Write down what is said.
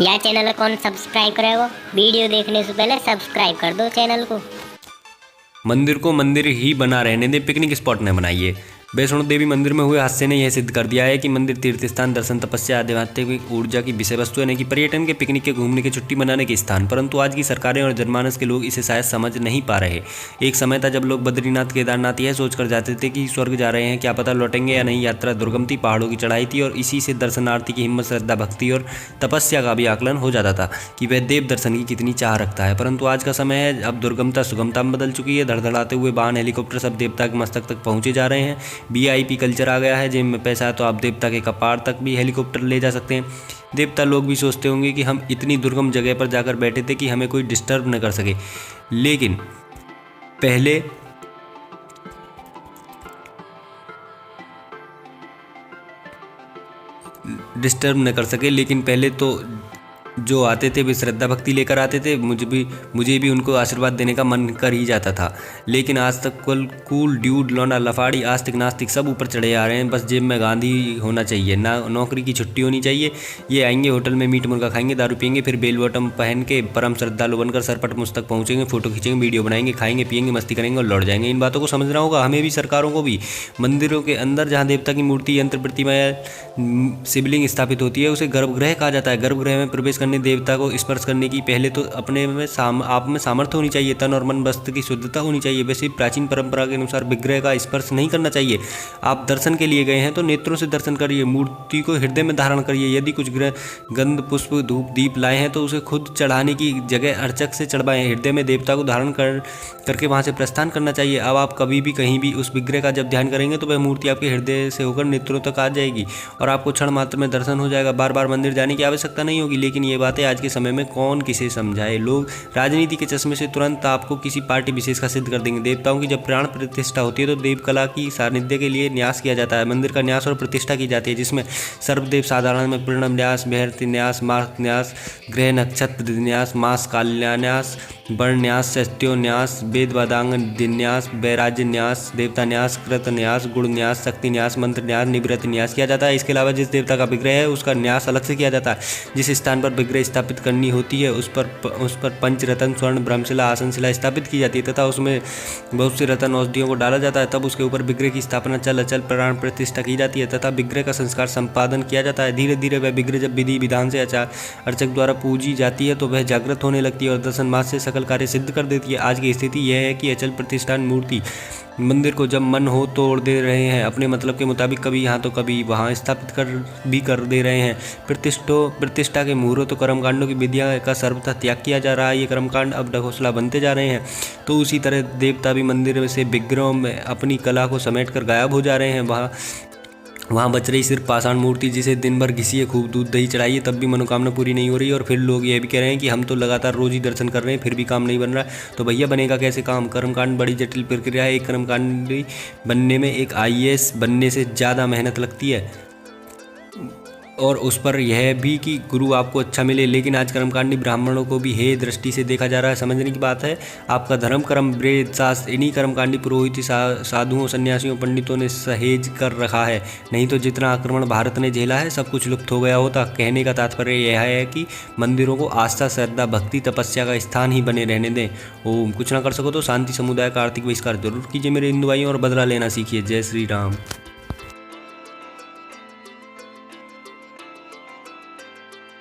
या चैनल कौन सब्सक्राइब करेगा? वीडियो देखने से पहले सब्सक्राइब कर दो चैनल को। मंदिर को मंदिर ही बना रहने दे, पिकनिक स्पॉट न बनाइए। वैष्णो देवी मंदिर में हुए हादसे ने यह सिद्ध कर दिया है कि मंदिर तीर्थ स्थान दर्शन तपस्या आध्यात्मिक ऊर्जा की विषय वस्तु है, नहीं कि पर्यटन के, पिकनिक के, घूमने के, छुट्टी मनाने के स्थान। परंतु आज की सरकारें और जनमानस के लोग इसे शायद समझ नहीं पा रहे। एक समय था जब लोग बद्रीनाथ केदारनाथ यह सोचकर जाते थे कि स्वर्ग जा रहे हैं, क्या पता लौटेंगे या नहीं। यात्रा दुर्गम थी, पहाड़ों की चढ़ाई थी और इसी से दर्शनार्थी की हिम्मत, श्रद्धा, भक्ति और तपस्या का भी आकलन हो जाता था कि वह देव दर्शन की कितनी चाह रखता है। परंतु आज का समय है, अब दुर्गमता सुगमता में बदल चुकी है। धड़धड़ाते हुए वाहन, हेलीकॉप्टर सब देवता के मस्तक तक पहुंचे जा रहे हैं। VIP कल्चर आ गया है। जेब में पैसा है तो आप देवता के कपार तक भी हेलीकॉप्टर ले जा सकते हैं। देवता लोग भी सोचते होंगे कि हम इतनी दुर्गम जगह पर जाकर बैठे थे कि हमें कोई डिस्टर्ब न कर सके, लेकिन पहले तो जो आते थे वे श्रद्धा भक्ति लेकर आते थे। मुझे भी उनको आशीर्वाद देने का मन कर ही जाता था। लेकिन आज तक कूल ड्यूड, लौंडा, लफाड़ी, आस्तिक नास्तिक सब ऊपर चढ़े आ रहे हैं। बस जेब में गांधी होना चाहिए, ना नौकरी की छुट्टी होनी चाहिए। ये आएंगे होटल में मीट मुर्गा खाएंगे, दारू पियेंगे, फिर बेल बॉटम पहन के परम श्रद्धालु बनकर सरपट मुझ तक पहुँचेंगे, फोटो खींचेंगे, वीडियो बनाएंगे, खाएंगे पियेंगे, मस्ती करेंगे और लौट जाएंगे। इन बातों को समझना होगा हमें भी, सरकारों को भी। मंदिरों के अंदर जहाँ देवता की मूर्ति, यंत्र, प्रतिमा या शिवलिंग स्थापित होती है उसे गर्भगृह कहा जाता है। गर्भगृह में प्रवेश करने, देवता को स्पर्श करने की पहले तो अपने में आप में सामर्थ्य होनी चाहिए, तन और मन वस्त्र की शुद्धता होनी चाहिए। वैसे प्राचीन परंपरा के अनुसार विग्रह का स्पर्श नहीं करना चाहिए। आप दर्शन के लिए गए हैं तो नेत्रों से दर्शन करिए, मूर्ति को हृदय में धारण करिए। यदि कुछ गंध, पुष्प, धूप, दीप लाए हैं तो उसे खुद चढ़ाने की जगह अर्चक से चढ़वाएं। हृदय में देवता को धारण करके वहां से प्रस्थान करना चाहिए। अब आप कभी भी कहीं भी उस विग्रह का जब ध्यान करेंगे तो वह मूर्ति आपके हृदय से होकर नेत्रों तक आ जाएगी और आपको क्षण मात्र में दर्शन हो जाएगा। बार बार मंदिर जाने की आवश्यकता नहीं होगी। लेकिन ये बातें आज के समय में कौन किसे समझाए। लोग राजनीति के चश्मे से तुरंत आपको किसी पार्टी विशेष का सिद्ध कर देंगे। देवताओं की जब प्राण प्रतिष्ठा होती है तो देव कला की सानिध्य के लिए न्यास किया जाता है। मंदिर का न्यास और प्रतिष्ठा की जाती है, जिसमें सर्वदेव साधारण में प्रणव न्यास, बृहति न्यास, मार्ग न्यास, ग्रह नक्षत्र न्यास, मास काल्यान्यास, वर्ण न्यास, शस्त्यो न्यास, वेद वेदांग न्यास, वैराज्य न्यास, देवता न्यास, कृत न्यास, गुण न्यास, शक्ति न्यास, मंत्र न्यास, निवृत्ति न्यास किया जाता है। इसके अलावा जिस देवता का विग्रह है उसका न्यास अलग से किया जाता है। जिस स्थान पर विग्रह स्थापित करनी होती है उस पर पंचरत्न, स्वर्ण, ब्रह्मशिला, आसनशिला स्थापित की जाती है तथा उसमें बहुत से रत्न औषधियों को डाला जाता है। तब उसके ऊपर विग्रह की स्थापना, चल अचल प्राण प्रतिष्ठा की जाती है तथा विग्रह का संस्कार संपादन किया जाता है। धीरे धीरे वह विग्रह जब विधि विधान से अर्चक द्वारा पूजी जाती है तो वह जागृत होने लगती है और दर्शन मात्र से सकल कार्य सिद्ध कर देती है। आज की स्थिति यह है कि अचल प्रतिष्ठान मूर्ति मंदिर को जब मन हो तोड़ दे रहे हैं। अपने मतलब के मुताबिक कभी यहाँ तो कभी वहाँ स्थापित कर दे रहे हैं। प्रतिष्ठा के मुहूर्तों, कर्मकांडों की विधियाँ का सर्वथा त्याग किया जा रहा है। ये कर्मकांड अब ढकोसला बनते जा रहे हैं। तो उसी तरह देवता भी मंदिर से विग्रहों में अपनी कला को समेट कर गायब हो जा रहे हैं। वहाँ बच रही सिर्फ पाषाण मूर्ति, जिसे दिन भर घिसिए, खूब दूध दही चढ़ाइए, तब भी मनोकामना पूरी नहीं हो रही। और फिर लोग ये भी कह रहे हैं कि हम तो लगातार रोज ही दर्शन कर रहे हैं फिर भी काम नहीं बन रहा है। तो भैया बनेगा कैसे काम? कर्मकांड बड़ी जटिल प्रक्रिया है। एक कर्मकांडी बनने में एक IAS बनने से ज़्यादा मेहनत लगती है। और उस पर यह भी कि गुरु आपको अच्छा मिले। लेकिन आज कर्मकांडी ब्राह्मणों को भी हे दृष्टि से देखा जा रहा है। समझने की बात है। आपका धर्म, कर्म, वेद, शास्त्र इन्हीं कर्मकांडी पुरोहित, साधुओं, सन्यासियों, पंडितों ने सहेज कर रखा है। नहीं तो जितना आक्रमण भारत ने झेला है सब कुछ लुप्त हो गया होता। कहने का तात्पर्य यह है कि मंदिरों को आस्था, श्रद्धा, भक्ति, तपस्या का स्थान ही बने रहने दें। ओम। कुछ ना कर सको तो शांति समुदाय का आर्थिक बहिष्कार जरूर कीजिए मेरे हिंदू भाइयों और बदला लेना सीखिए। जय श्री राम।